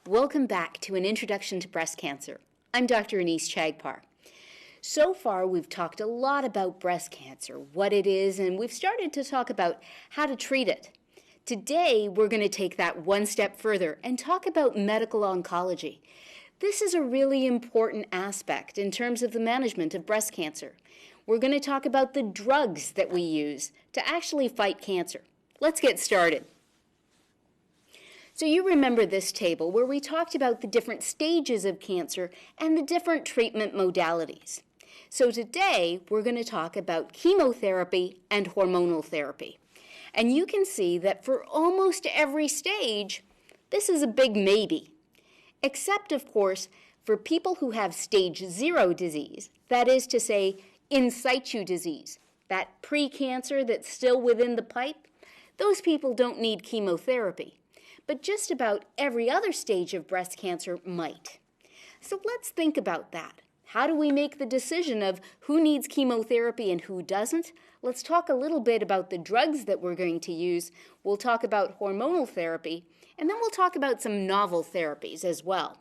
Welcome back to an introduction to breast cancer. I'm Dr. Anise Chagpar. So far, we've talked a lot about breast cancer, what it is, and we've started to talk about how to treat it. Today, we're going to take that one step further and talk about medical oncology. This is a really important aspect in terms of the management of breast cancer. We're going to talk about the drugs that we use to actually fight cancer. Let's get started. So you remember this table where we talked about the different stages of cancer and the different treatment modalities. So today we're going to talk about chemotherapy and hormonal therapy. And you can see that for almost every stage, this is a big maybe. Except, of course, for people who have stage 0 disease, that is to say, in situ disease, that pre-cancer that's still within the pipe, those people don't need chemotherapy. But just about every other stage of breast cancer might. So let's think about that. How do we make the decision of who needs chemotherapy and who doesn't? Let's talk a little bit about the drugs that we're going to use. We'll talk about hormonal therapy, and then we'll talk about some novel therapies as well.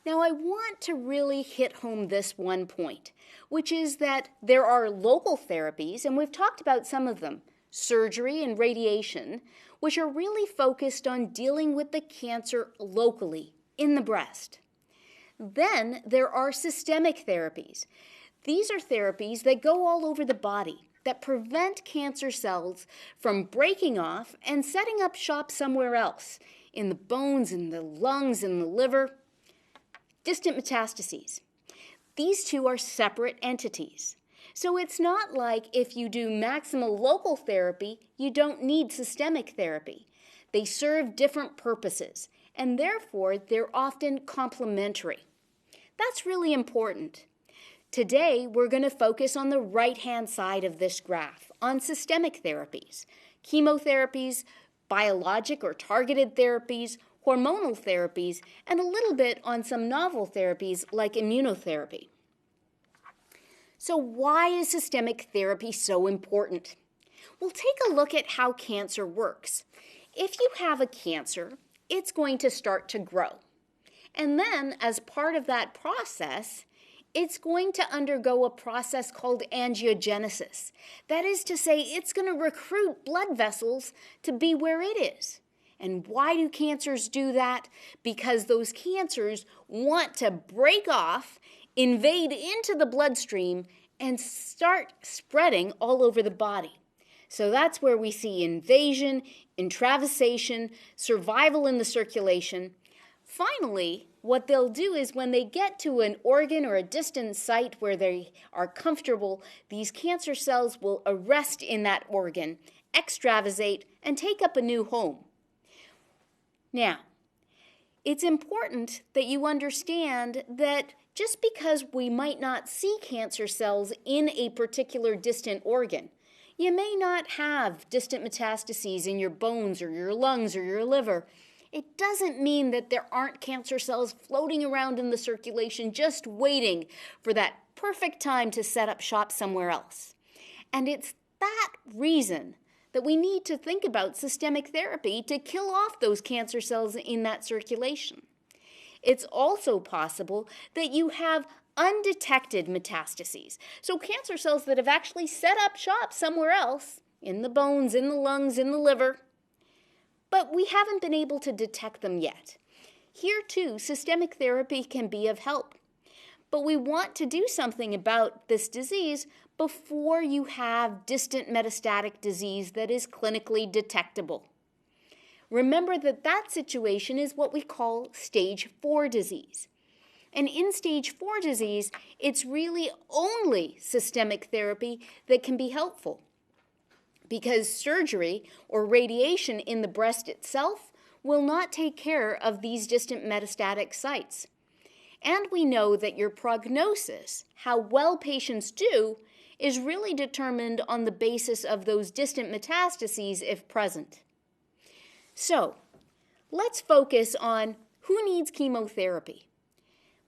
Now, I want to really hit home this one point, which is that there are local therapies, and we've talked about some of them, surgery and radiation, which are really focused on dealing with the cancer locally in the breast. Then there are systemic therapies. These are therapies that go all over the body that prevent cancer cells from breaking off and setting up shop somewhere else, in the bones, in the lungs, in the liver. Distant metastases. These two are separate entities. So it's not like if you do maximal local therapy, you don't need systemic therapy. They serve different purposes, and therefore they're often complementary. That's really important. Today, we're going to focus on the right-hand side of this graph, on systemic therapies, chemotherapies, biologic or targeted therapies, hormonal therapies, and a little bit on some novel therapies like immunotherapy. So why is systemic therapy so important? We'll take a look at how cancer works. If you have a cancer, it's going to start to grow. And then, as part of that process, it's going to undergo a process called angiogenesis. That is to say, it's going to recruit blood vessels to be where it is. And why do cancers do that? Because those cancers want to break off, invade into the bloodstream, and start spreading all over the body. So that's where we see invasion, intravasation, survival in the circulation. Finally, what they'll do is when they get to an organ or a distant site where they are comfortable, these cancer cells will arrest in that organ, extravasate, and take up a new home. Now, it's important that you understand that just because we might not see cancer cells in a particular distant organ, you may not have distant metastases in your bones or your lungs or your liver. It doesn't mean that there aren't cancer cells floating around in the circulation just waiting for that perfect time to set up shop somewhere else. And it's that reason that we need to think about systemic therapy to kill off those cancer cells in that circulation. It's also possible that you have undetected metastases, so cancer cells that have actually set up shop somewhere else, in the bones, in the lungs, in the liver, but we haven't been able to detect them yet. Here too, systemic therapy can be of help. But we want to do something about this disease before you have distant metastatic disease that is clinically detectable. Remember that that situation is what we call stage 4 disease. And in stage 4 disease, it's really only systemic therapy that can be helpful, because surgery or radiation in the breast itself will not take care of these distant metastatic sites. And we know that your prognosis, how well patients do, is really determined on the basis of those distant metastases if present. So, let's focus on who needs chemotherapy.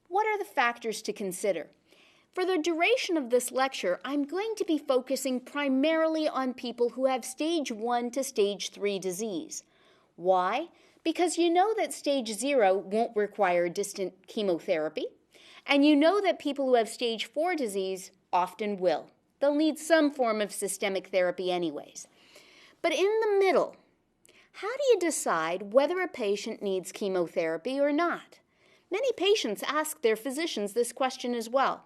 What are the factors to consider? For the duration of this lecture, I'm going to be focusing primarily on people who have stage 1 to stage 3 disease. Why? because you know that stage 0 won't require distant chemotherapy, and you know that people who have stage 4 disease often will. They'll need some form of systemic therapy anyways. But in the middle, how do you decide whether a patient needs chemotherapy or not? Many patients ask their physicians this question as well.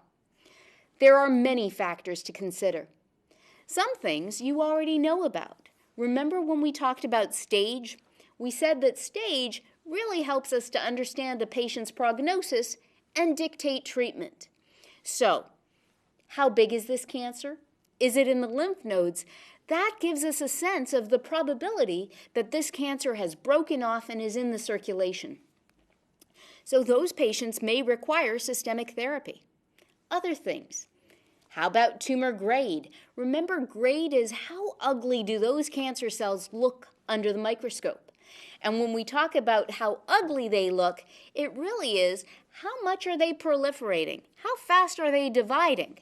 There are many factors to consider. Some things you already know about. Remember when we talked about stage? We said that stage really helps us to understand a patient's prognosis and dictate treatment. So, how big is this cancer? Is it in the lymph nodes? That gives us a sense of the probability that this cancer has broken off and is in the circulation. So those patients may require systemic therapy. Other things. How about tumor grade? Remember, grade is how ugly do those cancer cells look under the microscope. And when we talk about how ugly they look, it really is how much are they proliferating? How fast are they dividing?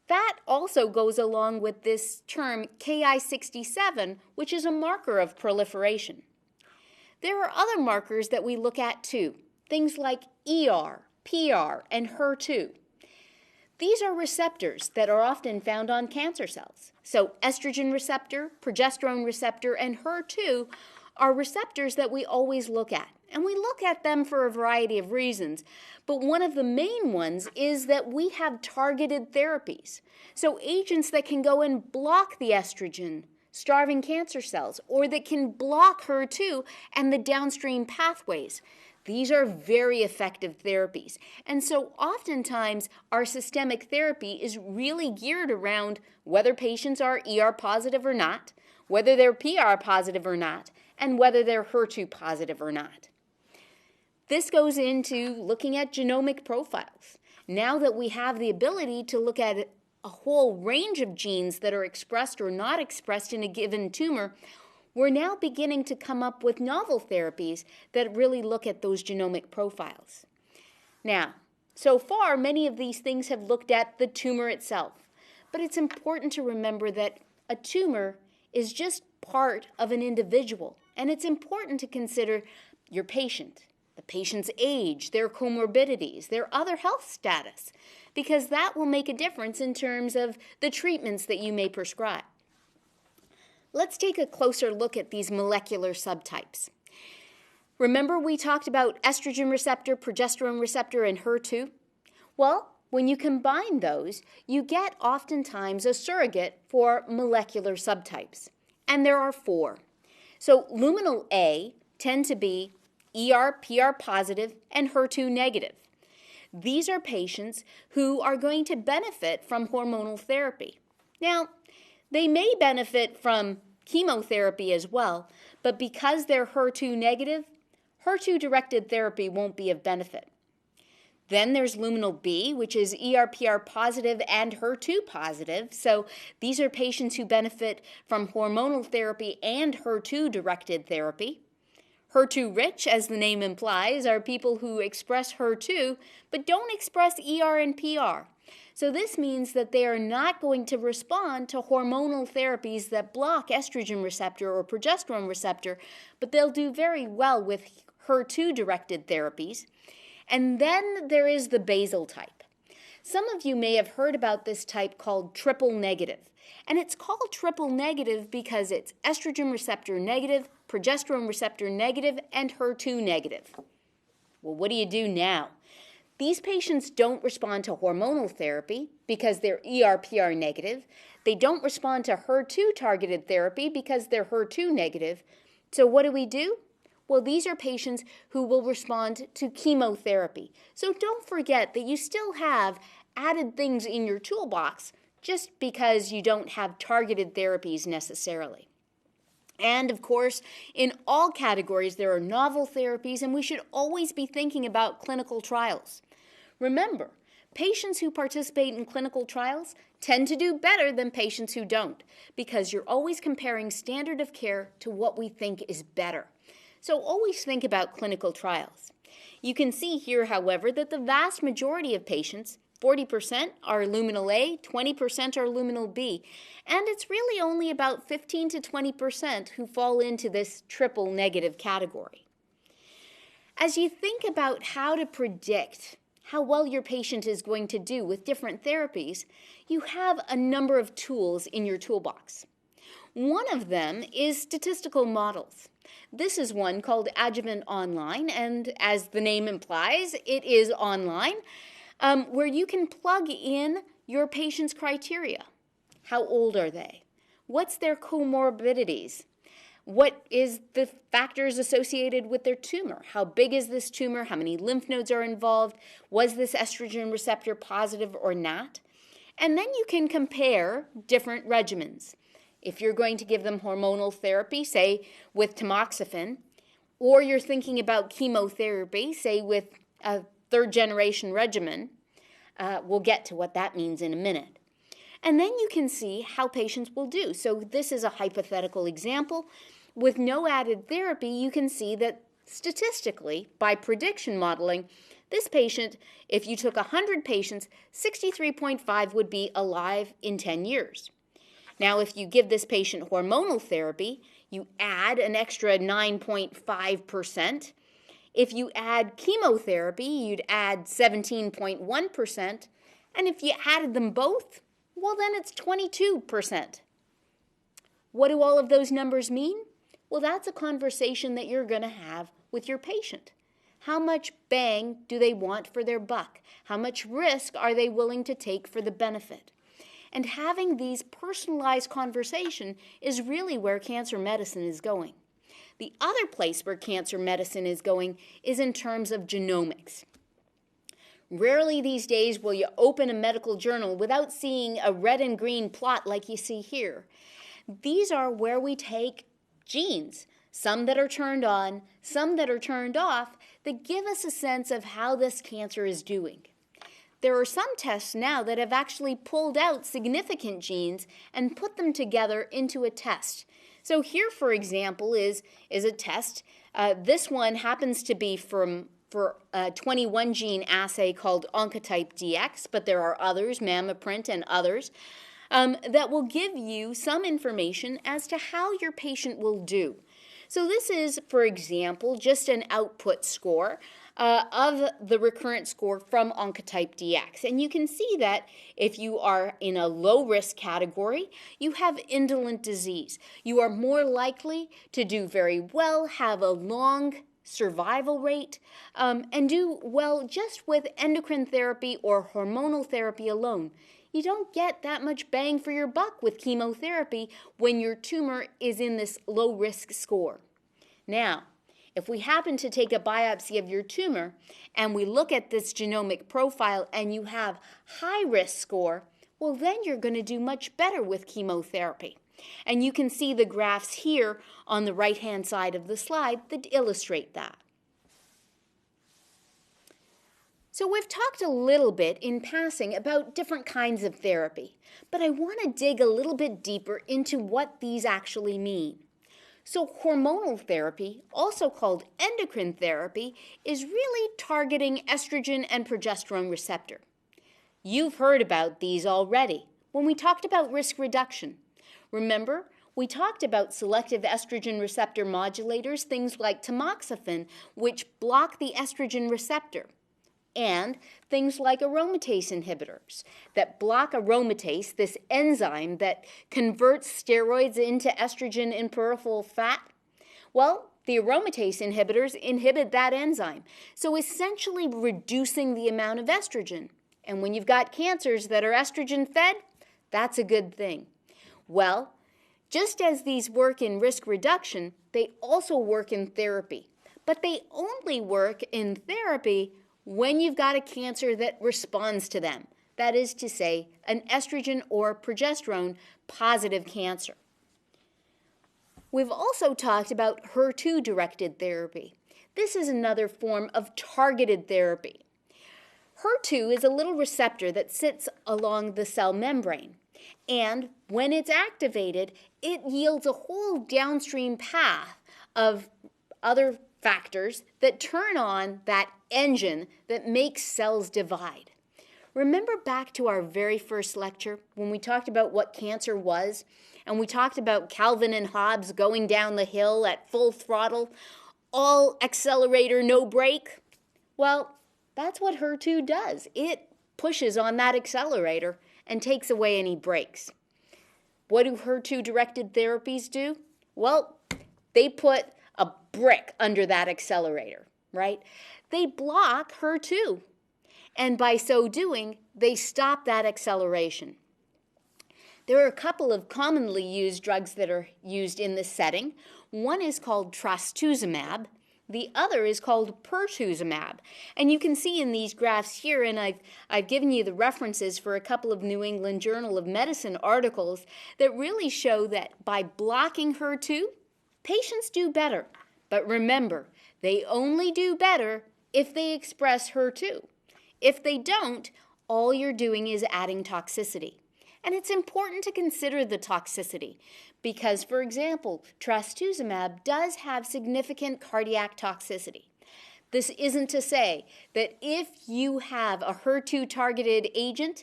That also goes along with this term Ki67, which is a marker of proliferation. There are other markers that we look at too, things like ER, PR, and HER2. These are receptors that are often found on cancer cells. So estrogen receptor, progesterone receptor, and HER2 are receptors that we always look at. And we look at them for a variety of reasons. But one of the main ones is that we have targeted therapies. So agents that can go and block the estrogen, starving cancer cells, or that can block HER2 and the downstream pathways. These are very effective therapies. And so oftentimes our systemic therapy is really geared around whether patients are ER positive or not, whether they're PR positive or not, and whether they're HER2 positive or not. This goes into looking at genomic profiles. Now that we have the ability to look at a whole range of genes that are expressed or not expressed in a given tumor, we're now beginning to come up with novel therapies that really look at those genomic profiles. Now, so far, many of these things have looked at the tumor itself, but it's important to remember that a tumor is just part of an individual, and it's important to consider your patient, the patient's age, their comorbidities, their other health status, because that will make a difference in terms of the treatments that you may prescribe. Let's take a closer look at these molecular subtypes. Remember we talked about estrogen receptor, progesterone receptor, and HER2? Well, when you combine those, you get oftentimes a surrogate for molecular subtypes. And there are 4. So luminal A tend to be ER, PR positive, and HER2 negative. These are patients who are going to benefit from hormonal therapy. Now, they may benefit from chemotherapy as well, but because they're HER2 negative, HER2-directed therapy won't be of benefit. Then there's luminal B, which is ER/PR positive and HER2 positive. So these are patients who benefit from hormonal therapy and HER2-directed therapy. HER2-rich, as the name implies, are people who express HER2 but don't express ER and PR. So this means that they are not going to respond to hormonal therapies that block estrogen receptor or progesterone receptor, but they'll do very well with HER2-directed therapies. And then there is the basal type. Some of you may have heard about this type called triple negative. And it's called triple negative because it's estrogen receptor negative, progesterone receptor negative, and HER2 negative. Well, what do you do now? These patients don't respond to hormonal therapy because they're ER/PR negative. They don't respond to HER2-targeted therapy because they're HER2 negative. So what do? Well, these are patients who will respond to chemotherapy. So don't forget that you still have added things in your toolbox just because you don't have targeted therapies necessarily. And of course, in all categories, there are novel therapies, and we should always be thinking about clinical trials. Remember, patients who participate in clinical trials tend to do better than patients who don't, because you're always comparing standard of care to what we think is better. So always think about clinical trials. You can see here, however, that the vast majority of patients, 40% are luminal A, 20% are luminal B, and it's really only about 15 to 20% who fall into this triple negative category. As you think about how to predict how well your patient is going to do with different therapies, you have a number of tools in your toolbox. One of them is statistical models. This is one called Adjuvant Online, and as the name implies, it is online, where you can plug in your patient's criteria. How old are they? What's their comorbidities? What is the factors associated with their tumor? How big is this tumor? How many lymph nodes are involved? Was this estrogen receptor positive or not? And then you can compare different regimens. If you're going to give them hormonal therapy, say with tamoxifen, or you're thinking about chemotherapy, say with a third-generation regimen, we'll get to what that means in a minute. And then you can see how patients will do. So this is a hypothetical example. With no added therapy, you can see that statistically, by prediction modeling, this patient, if you took 100 patients, 63.5 would be alive in 10 years. Now, if you give this patient hormonal therapy, you add an extra 9.5%. If you add chemotherapy, you'd add 17.1%. And if you added them both, well, then it's 22%. What do all of those numbers mean? Well, that's a conversation that you're going to have with your patient. How much bang do they want for their buck? How much risk are they willing to take for the benefit? And having these personalized conversations is really where cancer medicine is going. The other place where cancer medicine is going is in terms of genomics. Rarely these days will you open a medical journal without seeing a red and green plot like you see here. These are where we take genes, some that are turned on, some that are turned off, that give us a sense of how this cancer is doing. There are some tests now that have actually pulled out significant genes and put them together into a test. So here, for example, is a test. This one happens to be for a 21 gene assay called Oncotype DX, but there are others, Mammaprint and others, that will give you some information as to how your patient will do. So this is, for example, just an output score of the recurrent score from Oncotype DX. And you can see that if you are in a low-risk category, you have indolent disease. You are more likely to do very well, have a long survival rate, and do well just with endocrine therapy or hormonal therapy alone. You don't get that much bang for your buck with chemotherapy when your tumor is in this low-risk score. Now, if we happen to take a biopsy of your tumor and we look at this genomic profile and you have high-risk score, well, then you're going to do much better with chemotherapy. And you can see the graphs here on the right-hand side of the slide that illustrate that. So we've talked a little bit in passing about different kinds of therapy, but I want to dig a little bit deeper into what these actually mean. So hormonal therapy, also called endocrine therapy, is really targeting estrogen and progesterone receptor. You've heard about these already when we talked about risk reduction. Remember, we talked about selective estrogen receptor modulators, things like tamoxifen, which block the estrogen receptor, and things like aromatase inhibitors that block aromatase, this enzyme that converts steroids into estrogen in peripheral fat. Well, the aromatase inhibitors inhibit that enzyme, so essentially reducing the amount of estrogen. And when you've got cancers that are estrogen fed, that's a good thing. Well, just as these work in risk reduction, they also work in therapy. But they only work in therapy when you've got a cancer that responds to them. That is to say, an estrogen or progesterone positive cancer. We've also talked about HER2-directed therapy. This is another form of targeted therapy. HER2 is a little receptor that sits along the cell membrane. And when it's activated, it yields a whole downstream path of other factors that turn on that engine that makes cells divide. Remember back to our very first lecture when we talked about what cancer was, and we talked about Calvin and Hobbes going down the hill at full throttle? all accelerator, no brake? Well, that's what HER2 does. It pushes on that accelerator and takes away any brakes. What do HER2-directed therapies do? Well, they put a brick under that accelerator, right? They block HER2, and by so doing, they stop that acceleration. There are a couple of commonly used drugs that are used in this setting. One is called trastuzumab. The other is called pertuzumab. And you can see in these graphs here, and I've given you the references for a couple of New England Journal of Medicine articles that really show that by blocking HER2, patients do better. But remember, they only do better if they express HER2. If they don't, all you're doing is adding toxicity. And it's important to consider the toxicity because, for example, trastuzumab does have significant cardiac toxicity. This isn't to say that if you have a HER2-targeted agent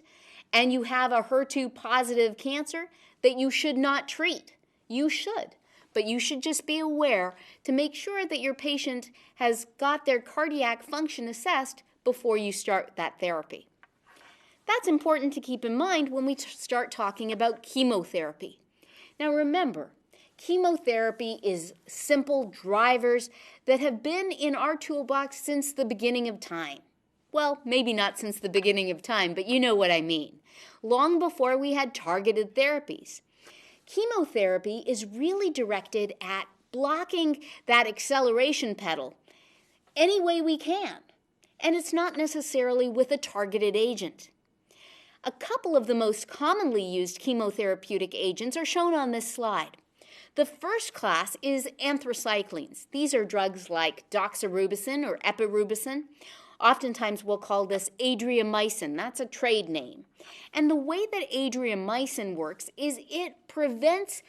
and you have a HER2-positive cancer, that you should not treat. You should. But you should just be aware to make sure that your patient has got their cardiac function assessed before you start that therapy. That's important to keep in mind when we start talking about chemotherapy. Now remember, chemotherapy is simple drivers that have been in our toolbox since the beginning of time. Well, maybe not since the beginning of time, but you know what I mean. Long before we had targeted therapies. Chemotherapy is really directed at blocking that acceleration pedal any way we can, and it's not necessarily with a targeted agent. A couple of the most commonly used chemotherapeutic agents are shown on this slide. The first class is anthracyclines. These are drugs like doxorubicin or epirubicin. Oftentimes we'll call this adriamycin. That's a trade name. And the way that adriamycin works is it prevents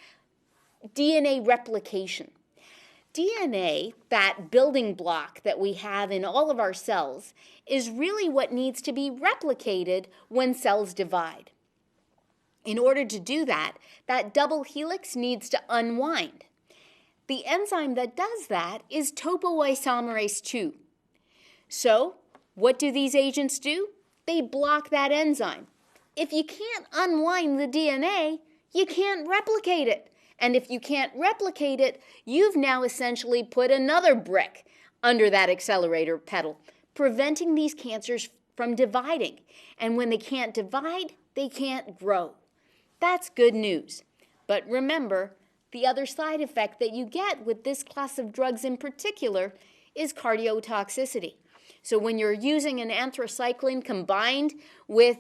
DNA replication. DNA, that building block that we have in all of our cells, is really what needs to be replicated when cells divide. In order to do that, that double helix needs to unwind. The enzyme that does that is topoisomerase 2. So, what do these agents do? They block that enzyme. If you can't unwind the DNA, you can't replicate it. And if you can't replicate it, you've now essentially put another brick under that accelerator pedal, preventing these cancers from dividing. And when they can't divide, they can't grow. That's good news. But remember, the other side effect that you get with this class of drugs in particular is cardiotoxicity. So when you're using an anthracycline combined with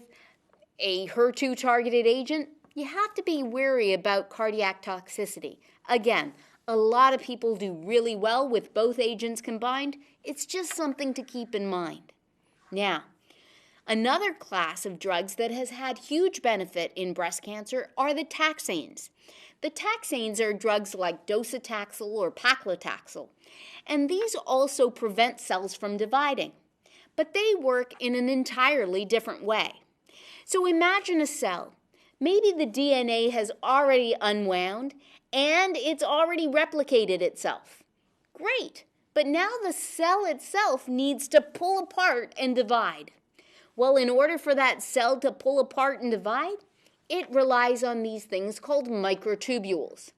a HER2-targeted agent, you have to be wary about cardiac toxicity. Again, a lot of people do really well with both agents combined. It's just something to keep in mind. Now, another class of drugs that has had huge benefit in breast cancer are the taxanes. The taxanes are drugs like docetaxel or paclitaxel, and these also prevent cells from dividing. But they work in an entirely different way. So imagine a cell. Maybe the DNA has already unwound and it's already replicated itself. Great, but now the cell itself needs to pull apart and divide. Well, in order for that cell to pull apart and divide, it relies on these things called microtubules.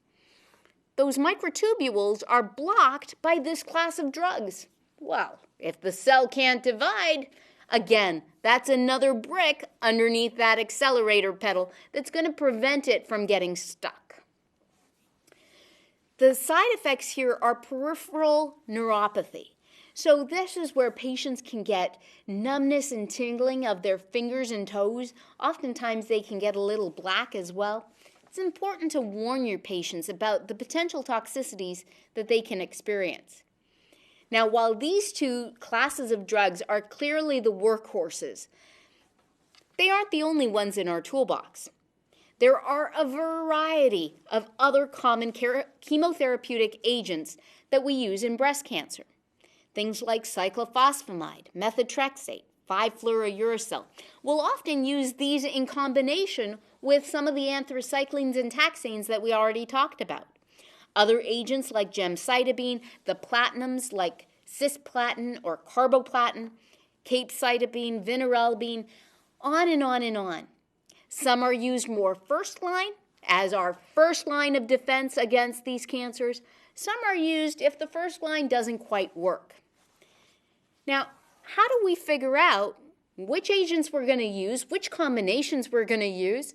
Those microtubules are blocked by this class of drugs. Well, if the cell can't divide, again, that's another brick underneath that accelerator pedal that's going to prevent it from getting stuck. The side effects here are peripheral neuropathy. So this is where patients can get numbness and tingling of their fingers and toes. Oftentimes they can get a little black as well. It's important to warn your patients about the potential toxicities that they can experience. Now, while these two classes of drugs are clearly the workhorses, they aren't the only ones in our toolbox. There are a variety of other common chemotherapeutic agents that we use in breast cancer. Things like cyclophosphamide, methotrexate, 5-fluorouracil. We'll often use these in combination with some of the anthracyclines and taxanes that we already talked about. Other agents like gemcitabine, the platinums like cisplatin or carboplatin, capecitabine, vinorelbine, on and on and on. Some are used more first line, as our first line of defense against these cancers. Some are used if the first line doesn't quite work. Now, how do we figure out which agents we're going to use, which combinations we're going to use?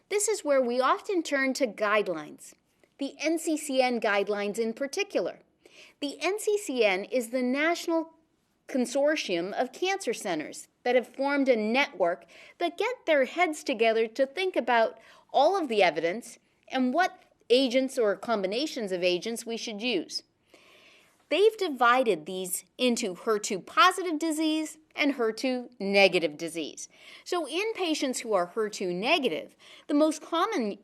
This is where we often turn to guidelines, the NCCN guidelines in particular. The NCCN is the National Consortium of Cancer Centers that have formed a network that get their heads together to think about all of the evidence and what agents or combinations of agents we should use. They've divided these into HER2-positive disease and HER2-negative disease. So in patients who are HER2-negative, the most common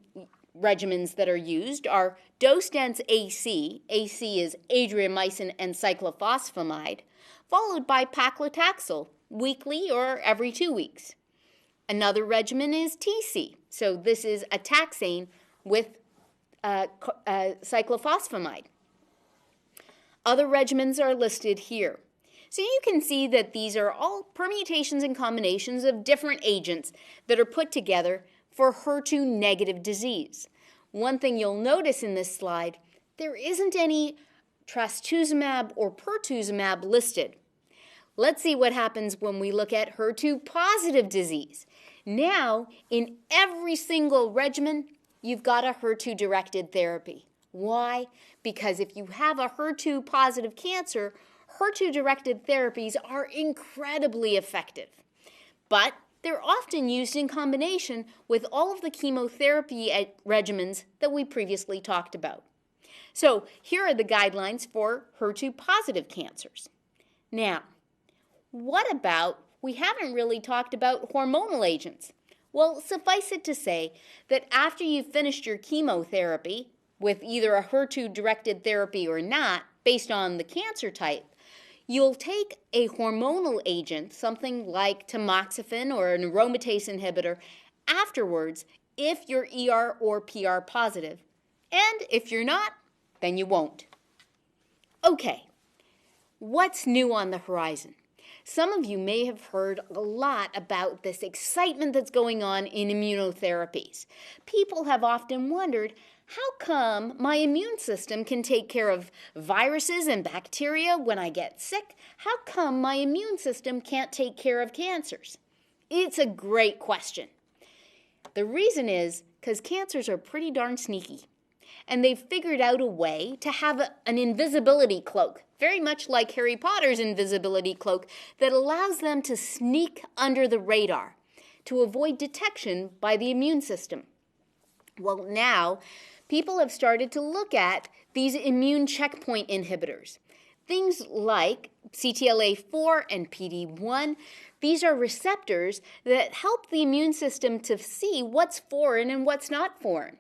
regimens that are used are dose-dense AC. AC is adriamycin and cyclophosphamide, followed by paclitaxel, weekly or every 2 weeks. Another regimen is TC. So this is a taxane with cyclophosphamide. Other regimens are listed here. So you can see that these are all permutations and combinations of different agents that are put together for HER2-negative disease. One thing you'll notice in this slide, there isn't any trastuzumab or pertuzumab listed. Let's see what happens when we look at HER2-positive disease. Now, in every single regimen, you've got a HER2-directed therapy. Why? Because if you have a HER2-positive cancer, HER2-directed therapies are incredibly effective. But they're often used in combination with all of the chemotherapy regimens that we previously talked about. So here are the guidelines for HER2-positive cancers. Now, what about, we haven't really talked about hormonal agents. Well, suffice it to say that after you've finished your chemotherapy, with either a HER2-directed therapy or not, based on the cancer type, you'll take a hormonal agent, something like tamoxifen or an aromatase inhibitor, afterwards if you're ER or PR positive. And if you're not, then you won't. Okay, what's new on the horizon? Some of you may have heard a lot about this excitement that's going on in immunotherapies. People have often wondered, how come my immune system can take care of viruses and bacteria when I get sick? How come my immune system can't take care of cancers? It's a great question. The reason is because cancers are pretty darn sneaky. And they've figured out a way to have an invisibility cloak, very much like Harry Potter's invisibility cloak, that allows them to sneak under the radar to avoid detection by the immune system. Well, now, people have started to look at these immune checkpoint inhibitors. Things like CTLA-4 and PD-1, these are receptors that help the immune system to see what's foreign and what's not foreign.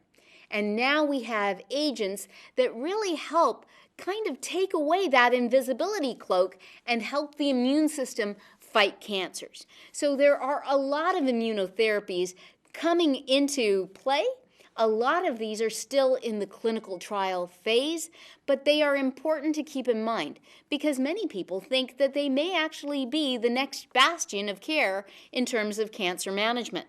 And now we have agents that really help kind of take away that invisibility cloak and help the immune system fight cancers. So there are a lot of immunotherapies coming into play. A lot of these are still in the clinical trial phase, but they are important to keep in mind because many people think that they may actually be the next bastion of care in terms of cancer management.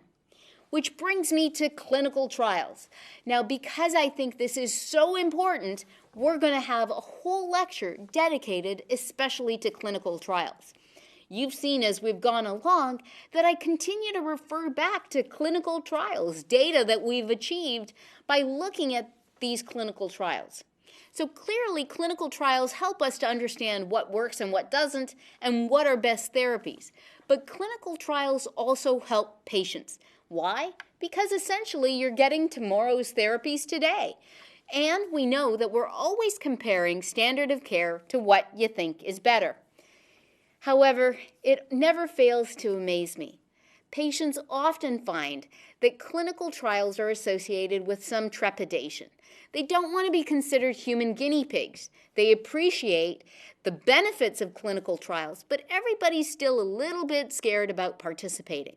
Which brings me to clinical trials. Now, because I think this is so important, we're going to have a whole lecture dedicated especially to clinical trials. You've seen as we've gone along that I continue to refer back to clinical trials, data that we've achieved by looking at these clinical trials. So clearly, clinical trials help us to understand what works and what doesn't, and what are best therapies. But clinical trials also help patients. Why? Because essentially you're getting tomorrow's therapies today. And we know that we're always comparing standard of care to what you think is better. However, it never fails to amaze me. Patients often find that clinical trials are associated with some trepidation. They don't want to be considered human guinea pigs. They appreciate the benefits of clinical trials, but everybody's still a little bit scared about participating.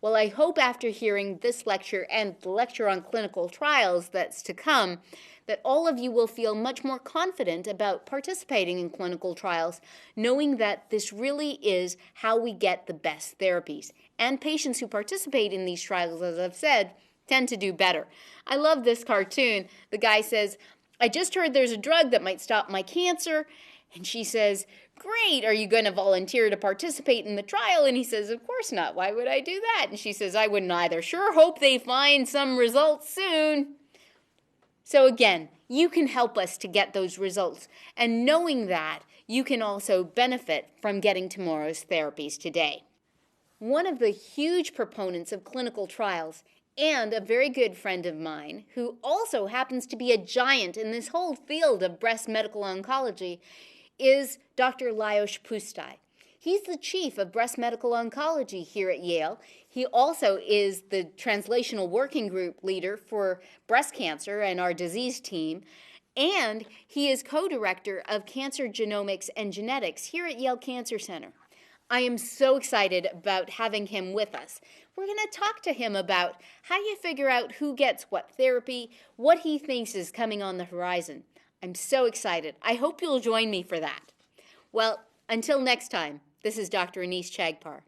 Well, I hope after hearing this lecture and the lecture on clinical trials that's to come, that all of you will feel much more confident about participating in clinical trials, knowing that this really is how we get the best therapies. And patients who participate in these trials, as I've said, tend to do better. I love this cartoon. The guy says, I just heard there's a drug that might stop my cancer. And she says, great, are you going to volunteer to participate in the trial? And he says, of course not. Why would I do that? And she says, I wouldn't either. Sure hope they find some results soon. So again, you can help us to get those results. And knowing that, you can also benefit from getting tomorrow's therapies today. One of the huge proponents of clinical trials, and a very good friend of mine, who also happens to be a giant in this whole field of breast medical oncology, is Dr. Lajos Pusztai. He's the chief of breast medical oncology here at Yale. He also is the translational working group leader for breast cancer and our disease team, and he is co-director of cancer genomics and genetics here at Yale Cancer Center. I am so excited about having him with us. We're going to talk to him about how you figure out who gets what therapy, what he thinks is coming on the horizon. I'm so excited. I hope you'll join me for that. Well, until next time, this is Dr. Anise Chagpar.